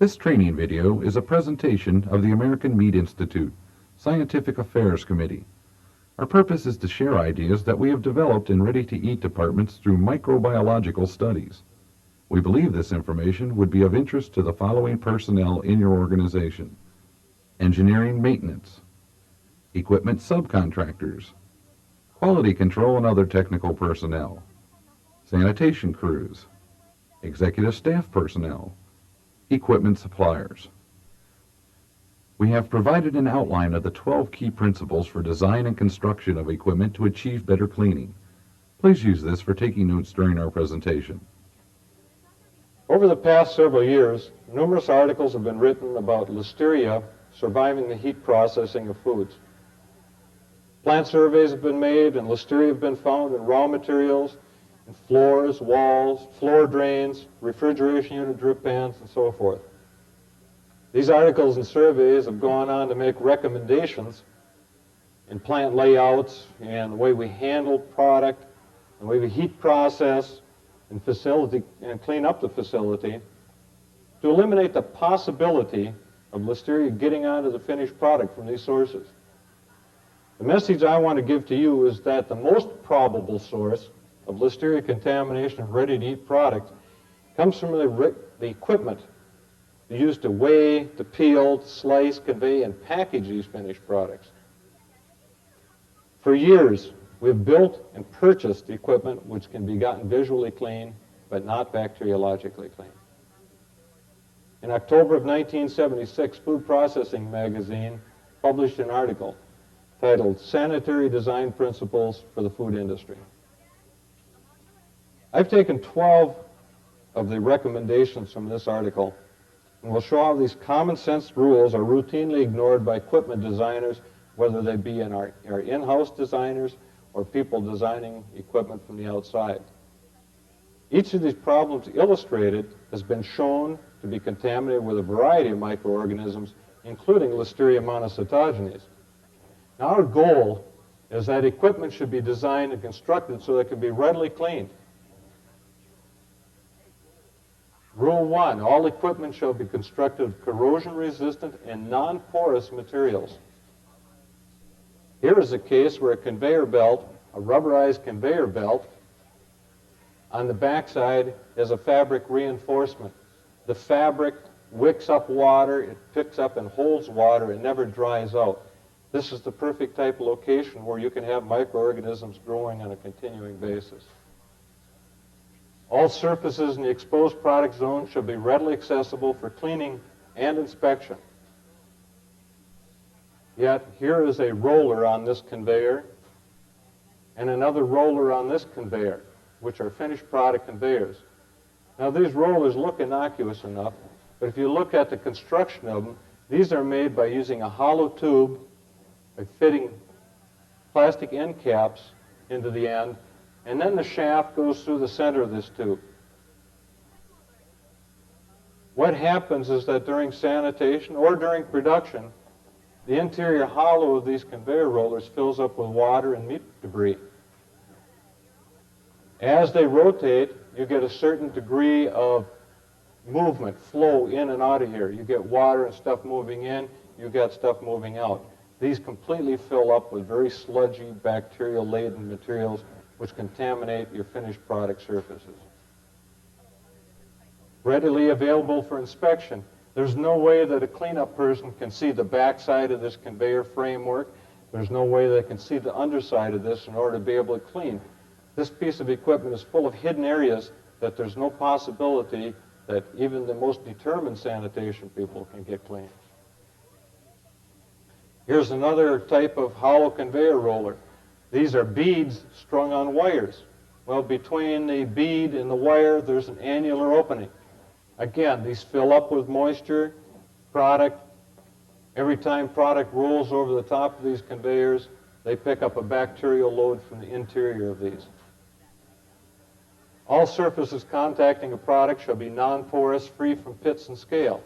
This training video is a presentation of the American Meat Institute Scientific Affairs Committee. Our purpose is to share ideas that we have developed in ready-to-eat departments through microbiological studies. We believe this information would be of interest to the following personnel in your organization: engineering maintenance, equipment subcontractors, quality control and other technical personnel, sanitation crews, executive staff personnel, equipment suppliers. We have provided an outline of the 12 key principles for design and construction of equipment to achieve better cleaning. Please use this for taking notes during our presentation. Over the past several years, numerous articles have been written about listeria surviving the heat processing of foods. Plant surveys have been made, and listeria have been found in raw materials, in floors, walls, floor drains, refrigeration unit drip pans, and so forth. These articles and surveys have gone on to make recommendations in plant layouts and the way we handle product, the way we heat process and facility and clean up the facility to eliminate the possibility of listeria getting onto the finished product from these sources. The message I want to give to you is that the most probable source of listeria contamination of ready-to-eat products comes from the equipment used to weigh, to peel, to slice, convey, and package these finished products. For years, we've built and purchased equipment which can be gotten visually clean, but not bacteriologically clean. In October of 1976, Food Processing magazine published an article titled "Sanitary Design Principles for the Food Industry." I've taken 12 of the recommendations from this article and will show how these common sense rules are routinely ignored by equipment designers, whether they be in our in-house designers or people designing equipment from the outside. Each of these problems illustrated has been shown to be contaminated with a variety of microorganisms, including Listeria monocytogenes. Now, our goal is that equipment should be designed and constructed so that it can be readily cleaned. Rule 1, all equipment shall be constructed of corrosion-resistant and non-porous materials. Here is a case where a conveyor belt, a rubberized conveyor belt, on the backside is a fabric reinforcement. The fabric wicks up water, it picks up and holds water, it never dries out. This is the perfect type of location where you can have microorganisms growing on a continuing basis. All surfaces in the exposed product zone should be readily accessible for cleaning and inspection. Yet, here is a roller on this conveyor and another roller on this conveyor, which are finished product conveyors. Now, these rollers look innocuous enough, but if you look at the construction of them, these are made by using a hollow tube, by fitting plastic end caps into the end, and then the shaft goes through the center of this tube. What happens is that during sanitation or during production, the interior hollow of these conveyor rollers fills up with water and meat debris. As they rotate, you get a certain degree of movement, flow in and out of here. You get water and stuff moving in, you get stuff moving out. These completely fill up with very sludgy, bacterial-laden materials which contaminate your finished product surfaces. Readily available for inspection. There's no way that a cleanup person can see the backside of this conveyor framework. There's no way they can see the underside of this in order to be able to clean. This piece of equipment is full of hidden areas that there's no possibility that even the most determined sanitation people can get clean. Here's another type of hollow conveyor roller. These are beads strung on wires. Well, between the bead and the wire, there's an annular opening. Again, these fill up with moisture, product. Every time product rolls over the top of these conveyors, they pick up a bacterial load from the interior of these. All surfaces contacting a product shall be non-porous, free from pits and scale.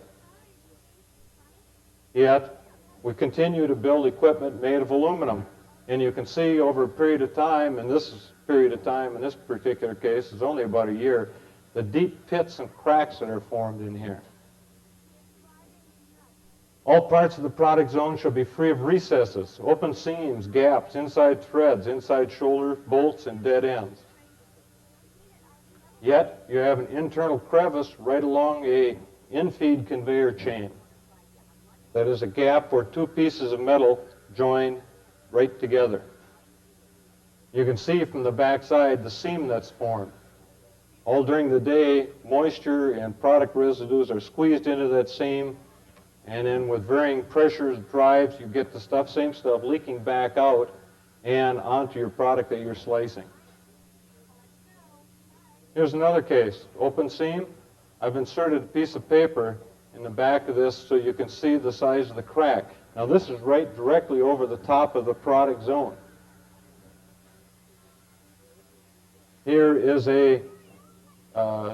Yet, we continue to build equipment made of aluminum. And you can see over a period of time, and this period of time in this particular case is only about a year, the deep pits and cracks that are formed in here. All parts of the product zone shall be free of recesses, open seams, gaps, inside threads, inside shoulder, bolts, and dead ends. Yet, you have an internal crevice right along a in-feed conveyor chain. That is a gap where two pieces of metal join right together. You can see from the backside the seam that's formed. All during the day, moisture and product residues are squeezed into that seam, and then with varying pressures, drives, you get the stuff, same stuff, leaking back out and onto your product that you're slicing. Here's another case, open seam. I've inserted a piece of paper in the back of this so you can see the size of the crack. Now this is right directly over the top of the product zone. Here is a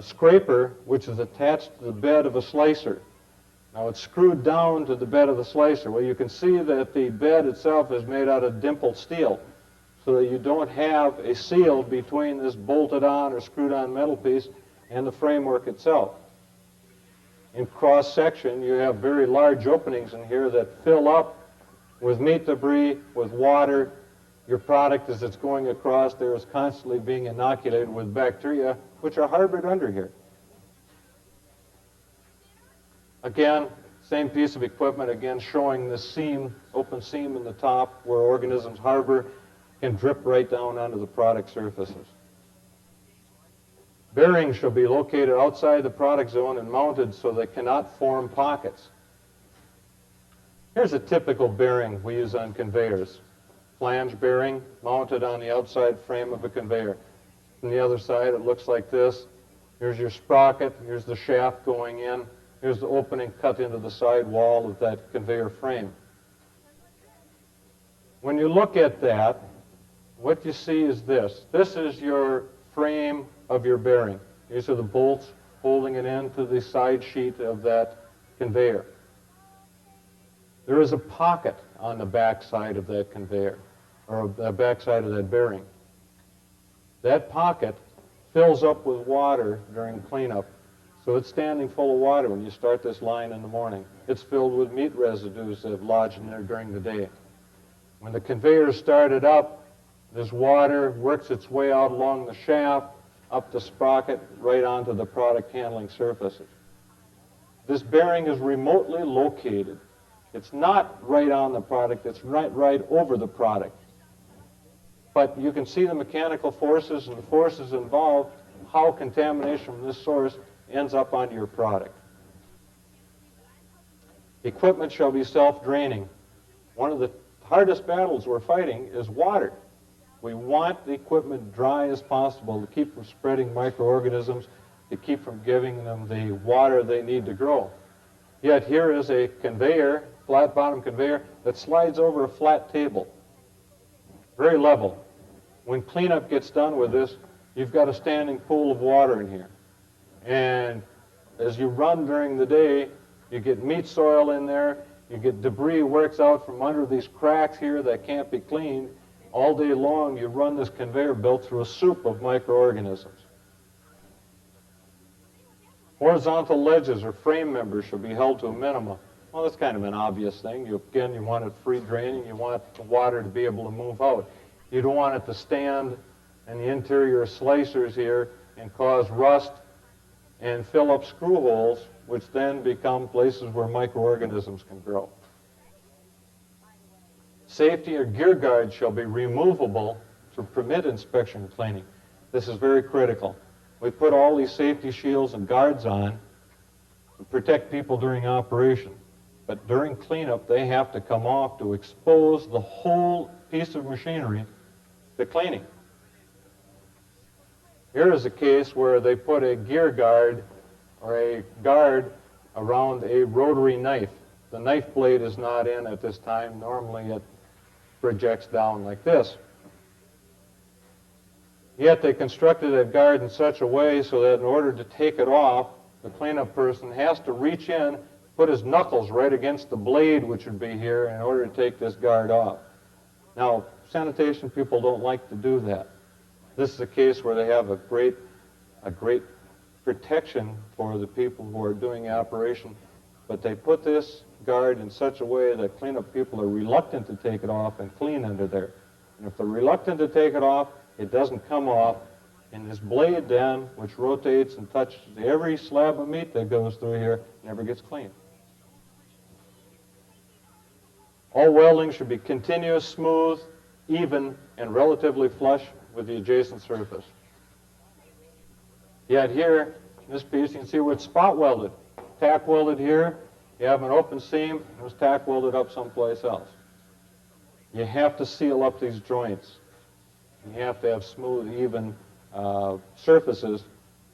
scraper which is attached to the bed of a slicer. Now it's screwed down to the bed of the slicer. Well, you can see that the bed itself is made out of dimpled steel so that you don't have a seal between this bolted on or screwed on metal piece and the framework itself. In cross section, you have very large openings in here that fill up with meat debris, with water. Your product, as it's going across there, is constantly being inoculated with bacteria, which are harbored under here. Again, same piece of equipment, again showing this seam, open seam in the top where organisms harbor, can drip right down onto the product surfaces. Bearings shall be located outside the product zone and mounted so they cannot form pockets. Here's a typical bearing we use on conveyors. Flange bearing mounted on the outside frame of a conveyor. From the other side, it looks like this. Here's your sprocket, here's the shaft going in, here's the opening cut into the side wall of that conveyor frame. When you look at that, what you see is this. This is your frame of your bearing. These are the bolts holding it into the side sheet of that conveyor. There is a pocket on the back side of that conveyor, or the back side of that bearing. That pocket fills up with water during cleanup, so it's standing full of water when you start this line in the morning. It's filled with meat residues that have lodged in there during the day. When the conveyor is started up, this water works its way out along the shaft, up the sprocket, right onto the product handling surfaces. This bearing is remotely located. It's not right on the product, it's right over the product. But you can see the mechanical forces and the forces involved, how contamination from this source ends up onto your product. Equipment shall be self-draining. One of the hardest battles we're fighting is water. We want the equipment dry as possible to keep from spreading microorganisms, to keep from giving them the water they need to grow. Yet here is a conveyor, flat bottom conveyor, that slides over a flat table. Very level. When cleanup gets done with this, you've got a standing pool of water in here. And as you run during the day, you get meat soil in there, you get debris works out from under these cracks here that can't be cleaned. All day long, you run this conveyor belt through a soup of microorganisms. Horizontal ledges or frame members should be held to a minimum. Well, that's kind of an obvious thing. Again, you want it free draining. You want the water to be able to move out. You don't want it to stand in the interior slicers here and cause rust and fill up screw holes, which then become places where microorganisms can grow. Safety or gear guards shall be removable to permit inspection and cleaning. This is very critical. We put all these safety shields and guards on to protect people during operation. But during cleanup, they have to come off to expose the whole piece of machinery to cleaning. Here is a case where they put a gear guard or a guard around a rotary knife. The knife blade is not in at this time. Normally it projects down like this. Yet they constructed that guard in such a way so that in order to take it off, the cleanup person has to reach in, put his knuckles right against the blade, which would be here, in order to take this guard off. Now, sanitation people don't like to do that. This is a case where they have a great protection for the people who are doing the operation, but they put this guard in such a way that cleanup people are reluctant to take it off and clean under there. And if they're reluctant to take it off, it doesn't come off. And this blade then, which rotates and touches every slab of meat that goes through here, never gets clean. All welding should be continuous, smooth, even, and relatively flush with the adjacent surface. Yet here, in this piece, you can see where it's spot welded. Tack welded here, you have an open seam, and it was tack welded up someplace else. You have to seal up these joints. You have to have smooth, even surfaces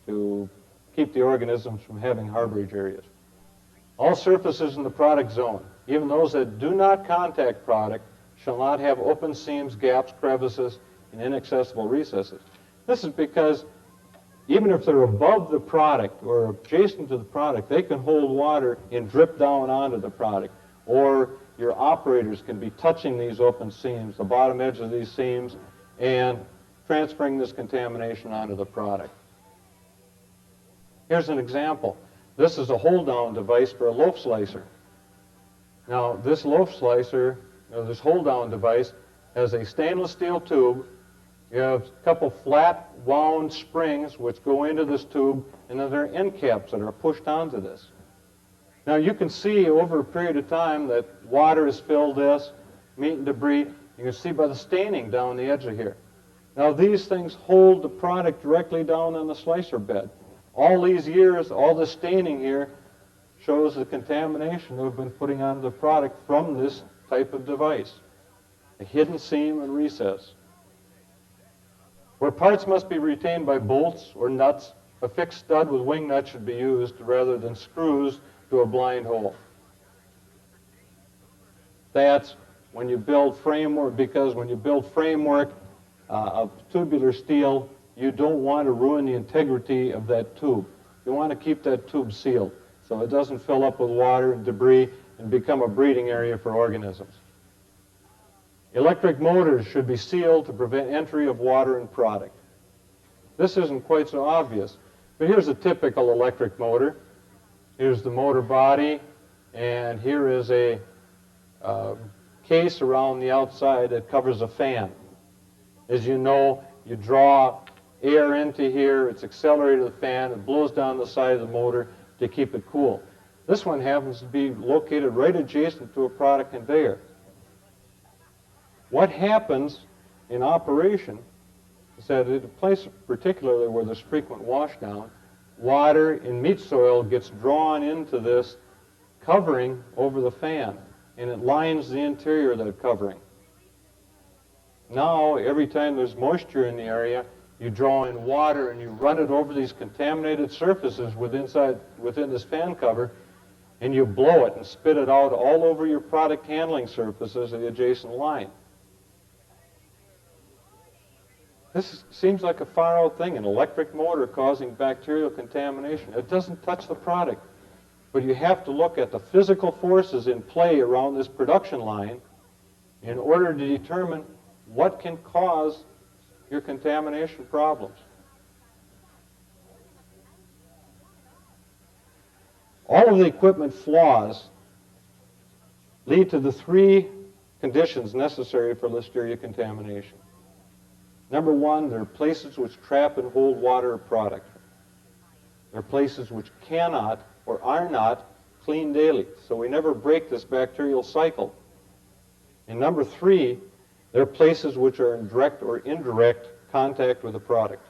to keep the organisms from having harborage areas. All surfaces in the product zone, even those that do not contact product, shall not have open seams, gaps, crevices, and inaccessible recesses. This is because even if they're above the product or adjacent to the product, they can hold water and drip down onto the product. Or your operators can be touching these open seams, the bottom edge of these seams, and transferring this contamination onto the product. Here's an example. This is a hold-down device for a loaf slicer. Now, this loaf slicer, this hold-down device, has a stainless steel tube. You have a couple flat wound springs which go into this tube, and then there are end caps that are pushed onto this. Now, you can see over a period of time that water has filled this, meat and debris. You can see by the staining down the edge of here. Now, these things hold the product directly down on the slicer bed. All these years, all the staining here shows the contamination that we've been putting onto the product from this type of device, a hidden seam and recess. Where parts must be retained by bolts or nuts, a fixed stud with wing nuts should be used rather than screws to a blind hole. That's when you build framework, because when you build framework of tubular steel, you don't want to ruin the integrity of that tube. You want to keep that tube sealed so it doesn't fill up with water and debris and become a breeding area for organisms. Electric motors should be sealed to prevent entry of water and product. This isn't quite so obvious, but here's a typical electric motor. Here's the motor body, and here is a case around the outside that covers a fan. As you know, you draw air into here, it's accelerated the fan, it blows down the side of the motor to keep it cool. This one happens to be located right adjacent to a product conveyor. What happens in operation is that at a place particularly where there's frequent washdown, water and meat soil gets drawn into this covering over the fan, and it lines the interior of that covering. Now, every time there's moisture in the area, you draw in water and you run it over these contaminated surfaces within this fan cover, and you blow it and spit it out all over your product handling surfaces of the adjacent line. This seems like a far-out thing, an electric motor causing bacterial contamination. It doesn't touch the product, but you have to look at the physical forces in play around this production line in order to determine what can cause your contamination problems. All of the equipment flaws lead to the three conditions necessary for Listeria contamination. Number one, there are places which trap and hold water or product. There are places which cannot or are not cleaned daily, so we never break this bacterial cycle. And number three, there are places which are in direct or indirect contact with the product.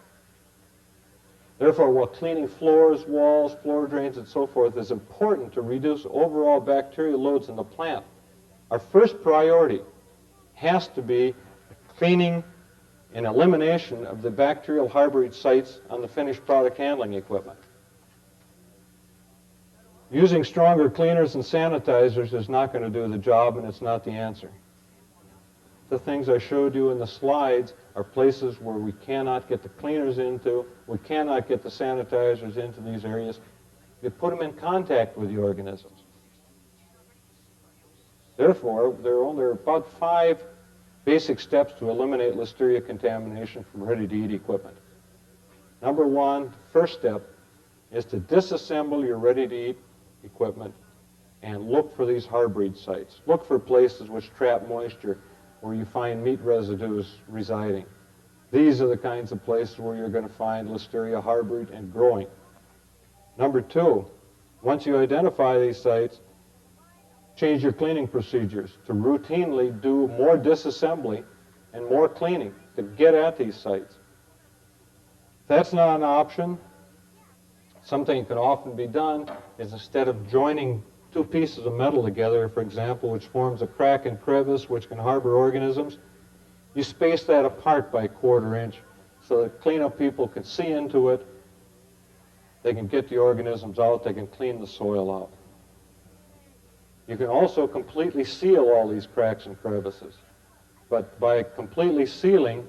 Therefore, while cleaning floors, walls, floor drains, and so forth is important to reduce overall bacterial loads in the plant, our first priority has to be cleaning and elimination of the bacterial harborage sites on the finished product handling equipment. Using stronger cleaners and sanitizers is not going to do the job, and it's not the answer. The things I showed you in the slides are places where we cannot get the cleaners into, we cannot get the sanitizers into these areas. You put them in contact with the organisms. Therefore, there are about 5 basic steps to eliminate Listeria contamination from ready-to-eat equipment. Number one, the first step is to disassemble your ready-to-eat equipment and look for these harbreed sites. Look for places which trap moisture where you find meat residues residing. These are the kinds of places where you're going to find Listeria harbreed and growing. Number two, once you identify these sites, change your cleaning procedures to routinely do more disassembly and more cleaning to get at these sites. If that's not an option, something that can often be done is instead of joining two pieces of metal together, for example, which forms a crack and crevice which can harbor organisms, you space that apart by 1/4 inch so that cleanup people can see into it, they can get the organisms out, they can clean the soil out. You can also completely seal all these cracks and crevices. But by completely sealing,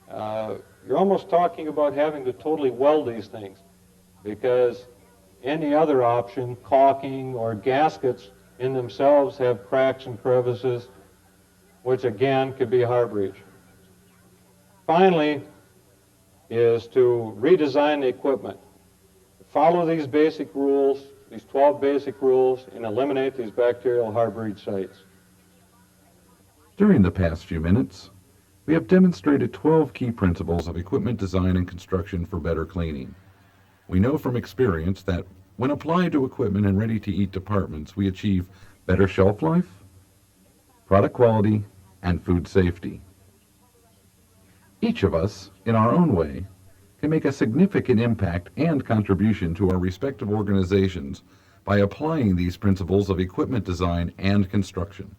you're almost talking about having to totally weld these things, because any other option, caulking or gaskets in themselves, have cracks and crevices, which again could be harbridge. Finally is to redesign the equipment. Follow these basic rules, these 12 basic rules, and eliminate these bacterial harbridge sites. During the past few minutes, we have demonstrated 12 key principles of equipment design and construction for better cleaning. We know from experience that when applied to equipment in ready-to-eat departments, we achieve better shelf life, product quality, and food safety. Each of us, in our own way, can make a significant impact and contribution to our respective organizations by applying these principles of equipment design and construction.